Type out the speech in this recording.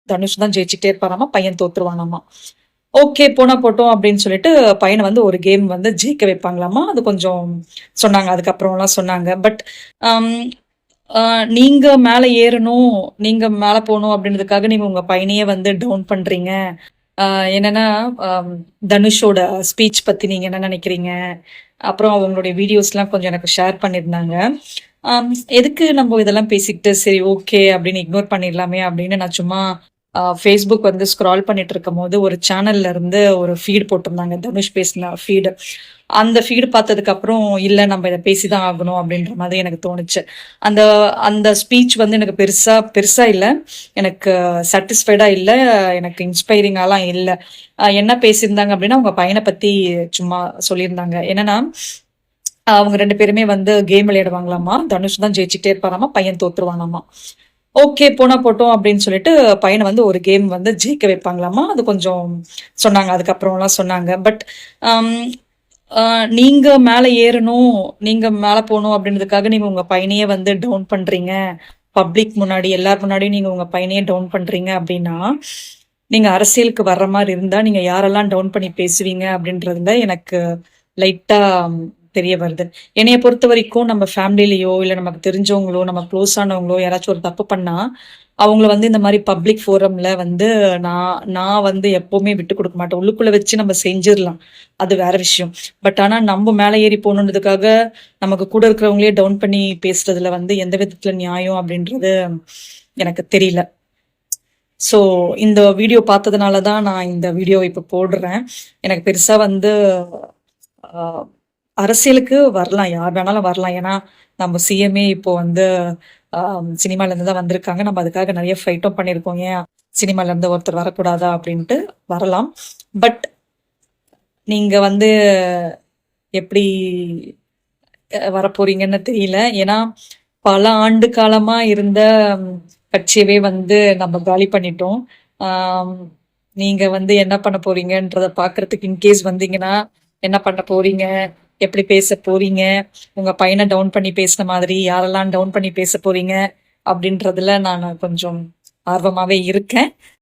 தனுஷ் தான் ஜெயிச்சுட்டே இருப்பாராமா, பையன் தோத்துருவானாமா. ஓகே போனா போட்டோம் அப்படின்னு சொல்லிட்டு பையனை வந்து ஒரு கேம் வந்து ஜெயிக்க வைப்பாங்களாமா. அது கொஞ்சம் சொன்னாங்க. அதுக்கப்புறம்லாம் சொன்னாங்க. பட் அம் அ நீங்க மேல ஏறணும், நீங்க மேல போணும் அப்படின்றதுக்காக நீங்க உங்க பையனையே வந்து டவுன் பண்றீங்க. அ என்னன்னா, அம் தனுஷோட ஸ்பீச் பத்தி நீங்க என்ன நினைக்கிறீங்க? அப்புறம் அவங்களுடைய வீடியோஸ்லாம் கொஞ்சம் எனக்கு ஷேர் பண்ணியிருந்தாங்க. அம் எதுக்கு நம்ம இதெல்லாம் பேசிக்கிட்டு, சரி ஓகே அப்படின்னு இக்னோர் பண்ணிடலாமே அப்படின்னு நான் சும்மா Facebook வந்து ஸ்க்ரால் பண்ணிட்டு இருக்கும்போது, ஒரு சேனல்ல இருந்து ஒரு ஃபீட் போட்டிருந்தாங்க. தனுஷ் பேசின ஃபீடு. அந்த ஃபீடு பார்த்ததுக்கப்புறம், இல்ல நம்ம இத பேசி தான் ஆகணும் அப்படின்ற மாதிரி எனக்கு தோணுச்சு. அந்த அந்த ஸ்பீச் வந்து எனக்கு பெருசா பெருசா இல்ல. எனக்கு சாட்டிஸ்ஃபைடா இல்ல. எனக்கு இன்ஸ்பைரிங்காலாம் இல்ல. என்ன பேசியிருந்தாங்க அப்படின்னா, அவங்க பையன பத்தி சும்மா சொல்லியிருந்தாங்க. என்னன்னா, அவங்க 2 பேருமே வந்து கேம் விளையாடுவாங்களாமா. தனுஷ் தான் ஜெயிச்சுட்டே இருப்பாராமா, பையன் தோத்துருவானாமா. ஓகே போனா போட்டோம் அப்படின்னு சொல்லிட்டு பையனை வந்து ஒரு கேம் வந்து ஜெயிக்க வைப்பாங்களாமா. அது கொஞ்சம் சொன்னாங்க. அதுக்கப்புறம்லாம் சொன்னாங்க. பட் அம் அ நீங்க மேல ஏறணும், நீங்க மேல போணும் அப்படின்றதுக்காக நீங்க உங்க பையனையே வந்து டவுன் பண்றீங்க. பப்ளிக் முன்னாடி, எல்லார் முன்னாடியும் நீங்க உங்க பையனையே டவுன் பண்றீங்க அப்படின்னா, நீங்க அரசியலுக்கு வர்ற மாரி இருந்தா, நீங்க யாரெல்லாம் டவுன் பண்ணி பேசுவீங்க அப்படின்றதுல எனக்கு லைட்டா தெரிய வருது. என்னைய பொறுத்தவரைக்கும் நம்ம ஃபேமிலிலயோ, இல்ல நமக்கு தெரிஞ்சவங்களோ, நம்ம க்ளோஸ் ஆனவங்களோ யாராச்சும் ஒரு தப்பு பண்ணா, அவங்கள வந்து இந்த மாரி பப்ளிக் ஃபோரம்ல வந்து நான் நான் வந்து எப்பவுமே விட்டுக் குடுக்க மாட்டேன். உள்ளுக்குள்ள வச்சு நம்ம செஞ்சிரலாம். அது வேற விஷயம். பட் ஆனா நம்ம மேல ஏறி போணுன்றதுக்காக, நமக்கு கூட இருக்கிறவங்களயே டவுன் பண்ணி பேசுறதுல வந்து எந்த விதத்துல நியாயம் அப்படின்றது எனக்கு தெரியல. ஸோ இந்த வீடியோ பார்த்ததுனால தான் நான் இந்த வீடியோ இப்ப போடுறேன். எனக்கு பெருசா வந்து அ அரசியலுக்கு வரலாம். யார் வேணாலும் வரலாம். ஏன்னா, நம்ம சிஎம்ஏ இப்போ வந்து அ சினிமாலேருந்து தான் வந்திருக்காங்க. நம்ம அதுக்காக நெறைய ஃபைட்டும் பண்ணியிருக்கோம். ஏன் சினிமாலேருந்து ஒருத்தர் வரக்கூடாதா? அப்படின்ட்டு வரலாம். பட் நீங்க வந்து எப்படி வரப்போறீங்கன்னு தெரியல. ஏன்னா, பல ஆண்டு காலமா இருந்த கட்சியவே வந்து நம்ம காலி பண்ணிட்டோம். ஆம், நீங்க வந்து என்ன பண்ண போறீங்கன்றத பார்க்கறதுக்கு இன்கேஸ் வந்தீங்கன்னா, என்ன பண்ண போறீங்க? எப்படி பேச போறீங்க? உங்க பையன டவுன் பண்ணி பேசின மாதிரி யாரெல்லாம் டவுன் பண்ணி பேச போறீங்க? அப்படின்றதுல நானு கொஞ்சம் ஆர்வமாவே இருக்கேன்.